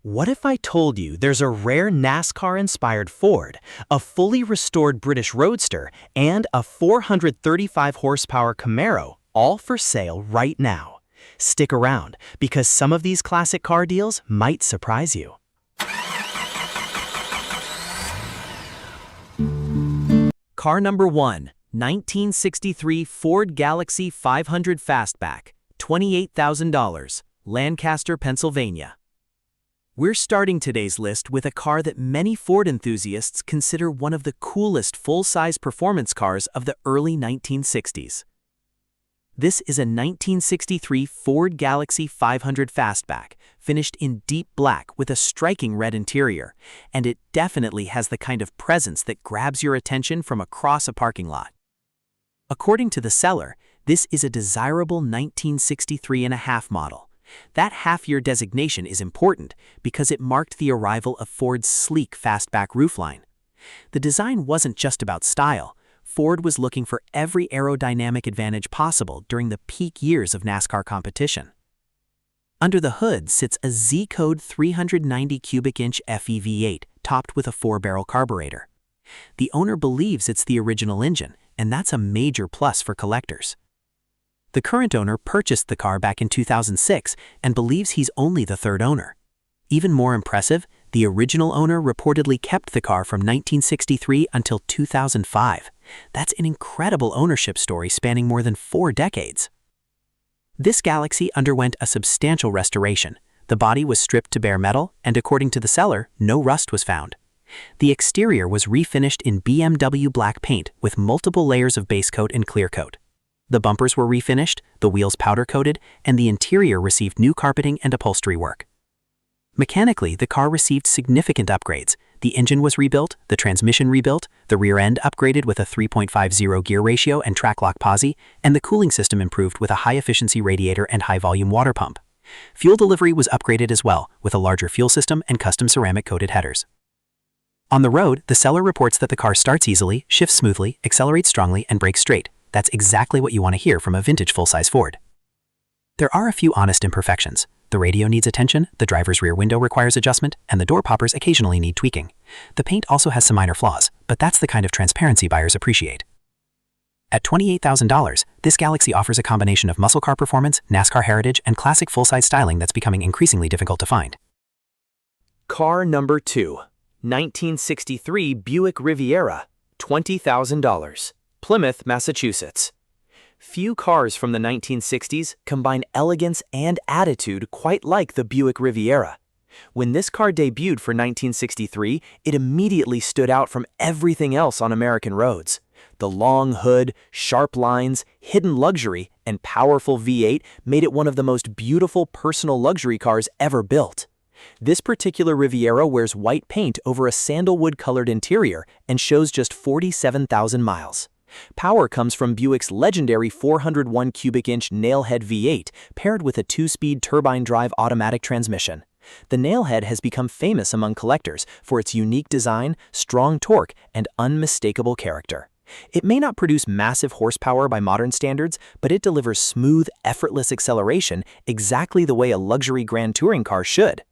What if I told you there's a rare NASCAR-inspired Ford, a fully restored British Roadster, and a 435-horsepower Camaro, all for sale right now? Stick around, because some of these classic car deals might surprise you. Car number 1, 1963 Ford Galaxie 500 Fastback, $28,000, Lancaster, Pennsylvania. We're starting today's list with a car that many Ford enthusiasts consider one of the coolest full-size performance cars of the early 1960s. This is a 1963 Ford Galaxie 500 Fastback, finished in deep black with a striking red interior, and it definitely has the kind of presence that grabs your attention from across a parking lot. According to the seller, this is a desirable 1963.5 model. That half-year designation is important because it marked the arrival of Ford's sleek fastback roofline. The design wasn't just about style. Ford was looking for every aerodynamic advantage possible during the peak years of NASCAR competition. Under the hood sits a Z-code 390 cubic inch FE V8 topped with a 4-barrel carburetor. The owner believes it's the original engine, and that's a major plus for collectors. The current owner purchased the car back in 2006 and believes he's only the third owner. Even more impressive, the original owner reportedly kept the car from 1963 until 2005. That's an incredible ownership story spanning more than 4 decades. This Galaxie underwent a substantial restoration. The body was stripped to bare metal, and according to the seller, no rust was found. The exterior was refinished in BMW black paint with multiple layers of base coat and clear coat. The bumpers were refinished, the wheels powder-coated, and the interior received new carpeting and upholstery work. Mechanically, the car received significant upgrades. The engine was rebuilt, the transmission rebuilt, the rear end upgraded with a 3.50 gear ratio and track-lock posi, and the cooling system improved with a high-efficiency radiator and high-volume water pump. Fuel delivery was upgraded as well, with a larger fuel system and custom ceramic-coated headers. On the road, the seller reports that the car starts easily, shifts smoothly, accelerates strongly, and brakes straight. That's exactly what you want to hear from a vintage full-size Ford. There are a few honest imperfections. The radio needs attention, the driver's rear window requires adjustment, and the door poppers occasionally need tweaking. The paint also has some minor flaws, but that's the kind of transparency buyers appreciate. At $28,000, this Galaxie offers a combination of muscle car performance, NASCAR heritage, and classic full-size styling that's becoming increasingly difficult to find. Car number 2, 1963 Buick Riviera, $20,000. Plymouth, Massachusetts. Few cars from the 1960s combine elegance and attitude quite like the Buick Riviera. When this car debuted for 1963, it immediately stood out from everything else on American roads. The long hood, sharp lines, hidden luxury, and powerful V8 made it one of the most beautiful personal luxury cars ever built. This particular Riviera wears white paint over a sandalwood-colored interior and shows just 47,000 miles. Power comes from Buick's legendary 401 cubic inch nailhead V8 paired with a 2-speed turbine drive automatic transmission. The nailhead has become famous among collectors for its unique design, strong torque, and unmistakable character. It may not produce massive horsepower by modern standards, but it delivers smooth, effortless acceleration exactly the way a luxury grand touring car should.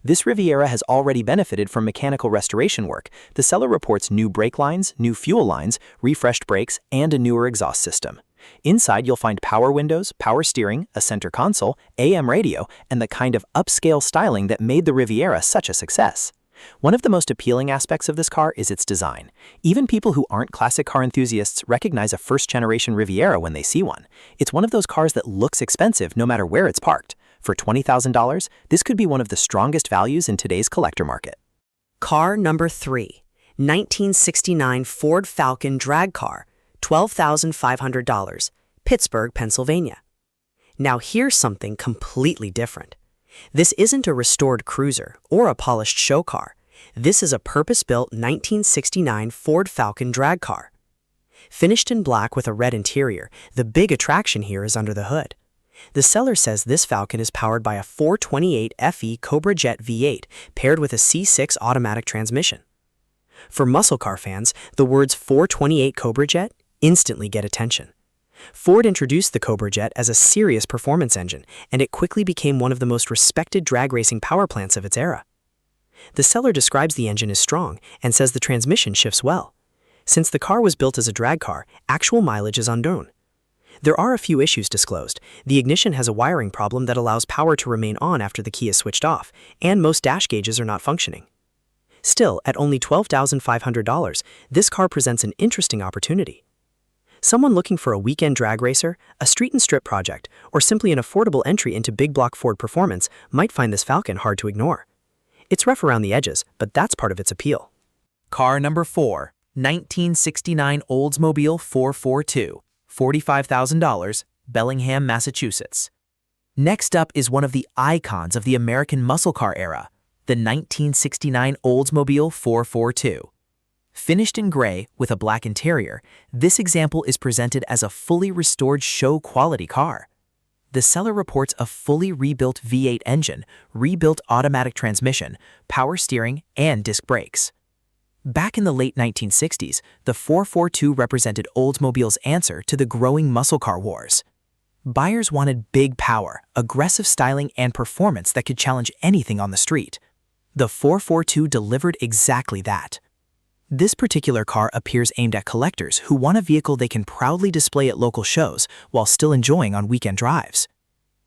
This Riviera has already benefited from mechanical restoration work. The seller reports new brake lines, new fuel lines, refreshed brakes, and a newer exhaust system. Inside, you'll find power windows, power steering, a center console, AM radio, and the kind of upscale styling that made the Riviera such a success. One of the most appealing aspects of this car is its design. Even people who aren't classic car enthusiasts recognize a first-generation Riviera when they see one. It's one of those cars that looks expensive no matter where it's parked. For $20,000, this could be one of the strongest values in today's collector market. Car number 3, 1969 Ford Falcon Drag Car, $12,500, Pittsburgh, Pennsylvania. Now here's something completely different. This isn't a restored cruiser or a polished show car. This is a purpose-built 1969 Ford Falcon Drag Car. Finished in black with a red interior, the big attraction here is under the hood. The seller says this Falcon is powered by a 428 FE Cobra Jet V8 paired with a C6 automatic transmission. For muscle car fans, the words 428 Cobra Jet instantly get attention. Ford introduced the Cobra Jet as a serious performance engine, and it quickly became one of the most respected drag racing power plants of its era. The seller describes the engine as strong and says the transmission shifts well. Since the car was built as a drag car, actual mileage is unknown. There are a few issues disclosed. The ignition has a wiring problem that allows power to remain on after the key is switched off, and most dash gauges are not functioning. Still, at only $12,500, this car presents an interesting opportunity. Someone looking for a weekend drag racer, a street and strip project, or simply an affordable entry into big block Ford performance might find this Falcon hard to ignore. It's rough around the edges, but that's part of its appeal. Car number 4, 1969 Oldsmobile 442, $45,000, Bellingham, Massachusetts. Next up is one of the icons of the American muscle car era, the 1969 Oldsmobile 442. Finished in gray with a black interior, this example is presented as a fully restored show-quality car. The seller reports a fully rebuilt V8 engine, rebuilt automatic transmission, power steering, and disc brakes. Back in the late 1960s, the 442 represented Oldsmobile's answer to the growing muscle car wars. Buyers wanted big power, aggressive styling, and performance that could challenge anything on the street. The 442 delivered exactly that. This particular car appears aimed at collectors who want a vehicle they can proudly display at local shows while still enjoying on weekend drives.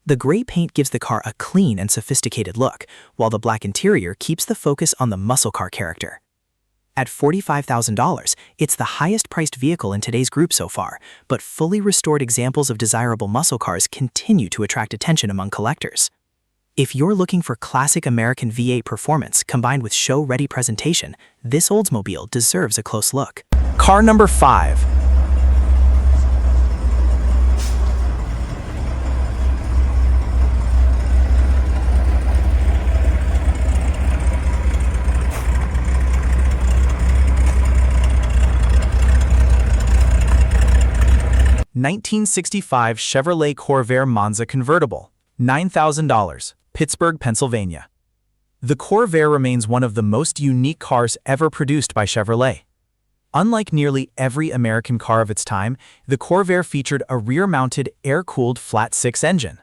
The gray paint gives the car a clean and sophisticated look, while the black interior keeps the focus on the muscle car character. At $45,000, it's the highest-priced vehicle in today's group so far, but fully restored examples of desirable muscle cars continue to attract attention among collectors. If you're looking for classic American V8 performance combined with show-ready presentation, this Oldsmobile deserves a close look. Car number 5. (1965) Chevrolet Corvair Monza convertible, $9,000, Pittsburgh, Pennsylvania. The Corvair remains one of the most unique cars ever produced by Chevrolet. Unlike nearly every American car of its time, the Corvair featured a rear-mounted, air-cooled flat-six engine.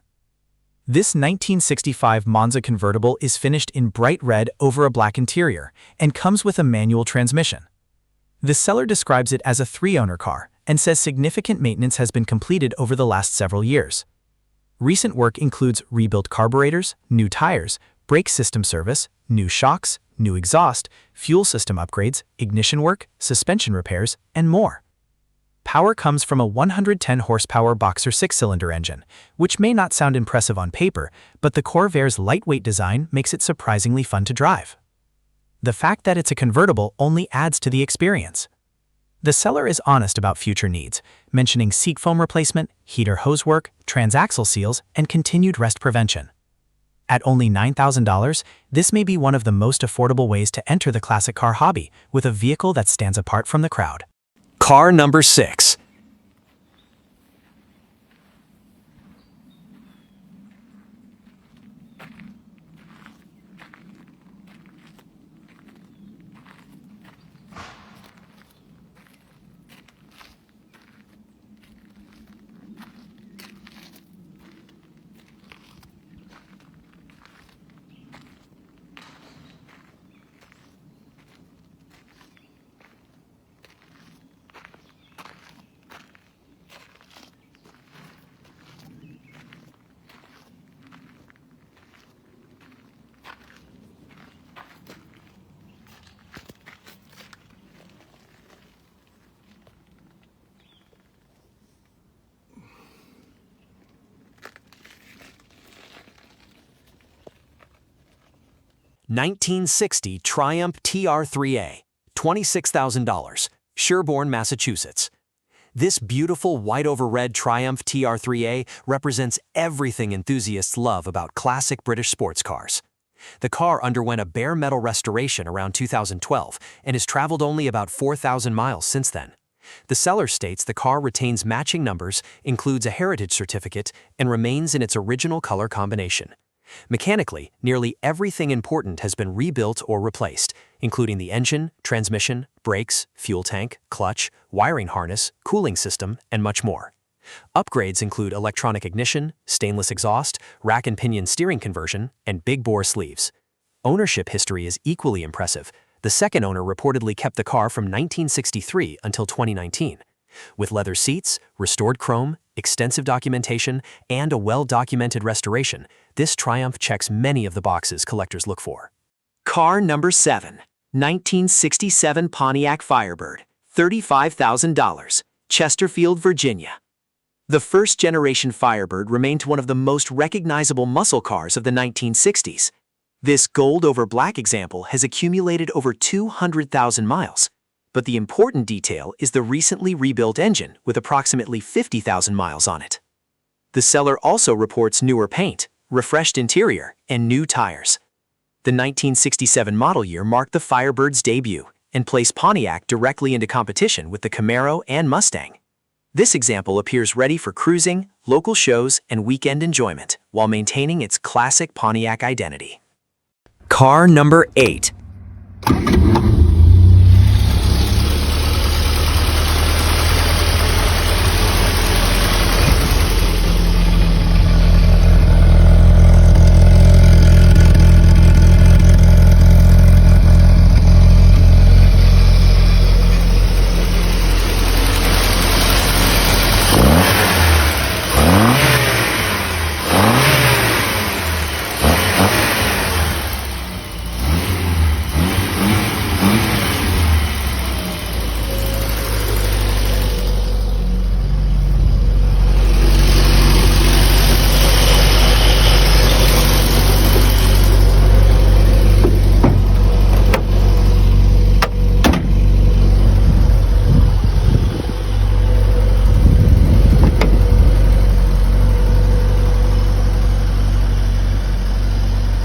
This 1965 Monza convertible is finished in bright red over a black interior and comes with a manual transmission. The seller describes it as a three-owner car and says significant maintenance has been completed over the last several years. Recent work includes rebuilt carburetors, new tires, brake system service, new shocks, new exhaust, fuel system upgrades, ignition work, suspension repairs, and more. Power comes from a 110 horsepower boxer six-cylinder engine, which may not sound impressive on paper, but the Corvair's lightweight design makes it surprisingly fun to drive. The fact that it's a convertible only adds to the experience. The seller is honest about future needs, mentioning seat foam replacement, heater hose work, transaxle seals, and continued rust prevention. At only $9,000, this may be one of the most affordable ways to enter the classic car hobby with a vehicle that stands apart from the crowd. Car number 6. (1960) Triumph TR3A, $26,000, Sherborne, Massachusetts. This beautiful white-over-red Triumph TR3A represents everything enthusiasts love about classic British sports cars. The car underwent a bare metal restoration around 2012 and has traveled only about 4,000 miles since then. The seller states the car retains matching numbers, includes a heritage certificate, and remains in its original color combination. Mechanically, nearly everything important has been rebuilt or replaced, including the engine, transmission, brakes, fuel tank, clutch, wiring harness, cooling system, and much more. Upgrades include electronic ignition, stainless exhaust, rack and pinion steering conversion, and big bore sleeves. Ownership history is equally impressive. The second owner reportedly kept the car from 1963 until 2019. With leather seats, restored chrome, extensive documentation, and a well-documented restoration, this Triumph checks many of the boxes collectors look for. Car number 7. 1967 Pontiac Firebird, $35,000, Chesterfield, Virginia. The first-generation Firebird remained one of the most recognizable muscle cars of the 1960s. This gold-over-black example has accumulated over 200,000 miles. But the important detail is the recently rebuilt engine with approximately 50,000 miles on it. The seller also reports newer paint, refreshed interior, and new tires. The 1967 model year marked the Firebird's debut and placed Pontiac directly into competition with the Camaro and Mustang. This example appears ready for cruising, local shows, and weekend enjoyment while maintaining its classic Pontiac identity. Car number 8.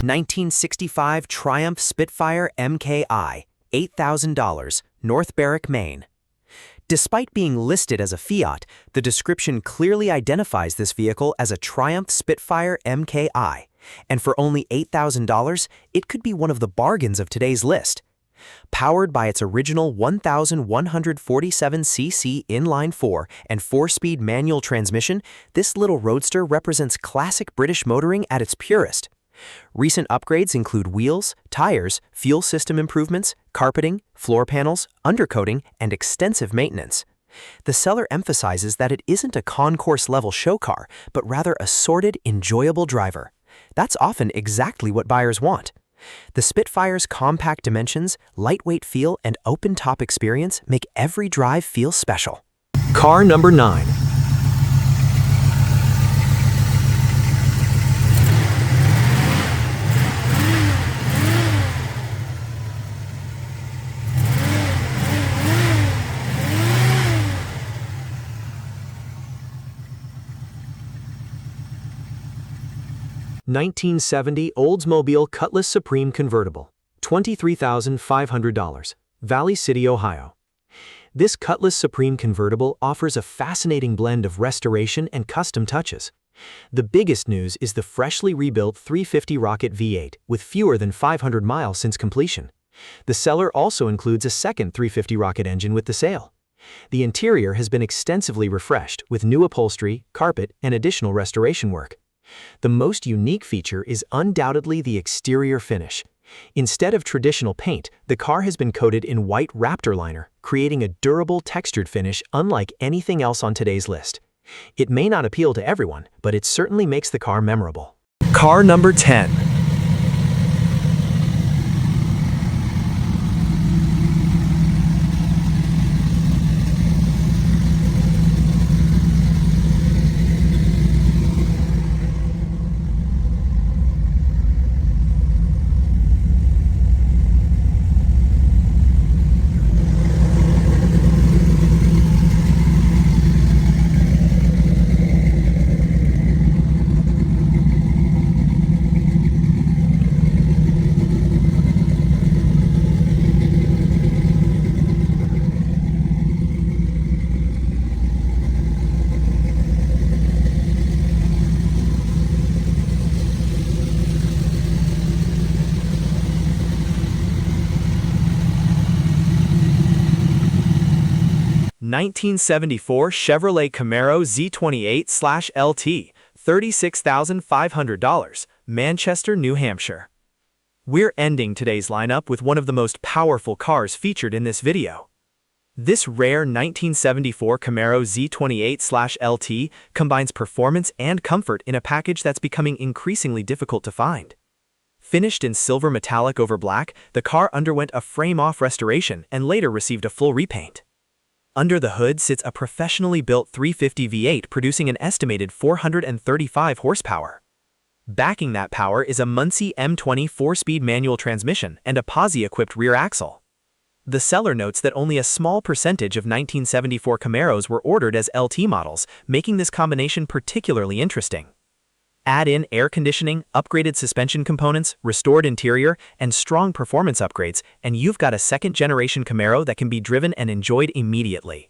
1965 Triumph Spitfire MKI, $8,000, North Berwick, Maine. Despite being listed as a Fiat, the description clearly identifies this vehicle as a Triumph Spitfire MKI, and for only $8,000, it could be one of the bargains of today's list. Powered by its original 1,147cc inline-4 and 4-speed manual transmission, this little roadster represents classic British motoring at its purest. Recent upgrades include wheels, tires, fuel system improvements, carpeting, floor panels, undercoating, and extensive maintenance. The seller emphasizes that it isn't a concourse-level show car, but rather a sorted, enjoyable driver. That's often exactly what buyers want. The Spitfire's compact dimensions, lightweight feel, and open-top experience make every drive feel special. Car number 9. 1970 Oldsmobile Cutlass Supreme Convertible, $23,500, Valley City, Ohio. This Cutlass Supreme Convertible offers a fascinating blend of restoration and custom touches. The biggest news is the freshly rebuilt 350 Rocket V8 with fewer than 500 miles since completion. The seller also includes a second 350 Rocket engine with the sale. The interior has been extensively refreshed with new upholstery, carpet, and additional restoration work. The most unique feature is undoubtedly the exterior finish. Instead of traditional paint, the car has been coated in white Raptor liner, creating a durable, textured finish unlike anything else on today's list. It may not appeal to everyone, but it certainly makes the car memorable. Car number 10. 1974 Chevrolet Camaro Z28/LT, $36,500, Manchester, New Hampshire. We're ending today's lineup with one of the most powerful cars featured in this video. This rare 1974 Camaro Z28/LT combines performance and comfort in a package that's becoming increasingly difficult to find. Finished in silver metallic over black, the car underwent a frame-off restoration and later received a full repaint. Under the hood sits a professionally built 350 V8 producing an estimated 435 horsepower. Backing that power is a Muncie M20 4-speed manual transmission and a posi-equipped rear axle. The seller notes that only a small percentage of 1974 Camaros were ordered as LT models, making this combination particularly interesting. Add in air conditioning, upgraded suspension components, restored interior, and strong performance upgrades, and you've got a second-generation Camaro that can be driven and enjoyed immediately.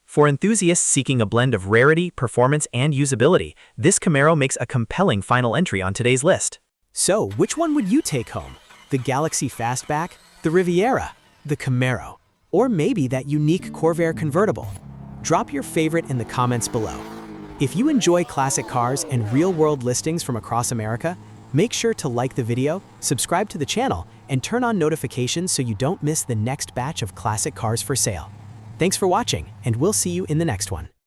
For enthusiasts seeking a blend of rarity, performance, and usability, this Camaro makes a compelling final entry on today's list. So, which one would you take home? The Galaxie Fastback, the Riviera, the Camaro, or maybe that unique Corvair convertible? Drop your favorite in the comments below. If you enjoy classic cars and real-world listings from across America, make sure to like the video, subscribe to the channel, and turn on notifications so you don't miss the next batch of classic cars for sale. Thanks for watching, and we'll see you in the next one.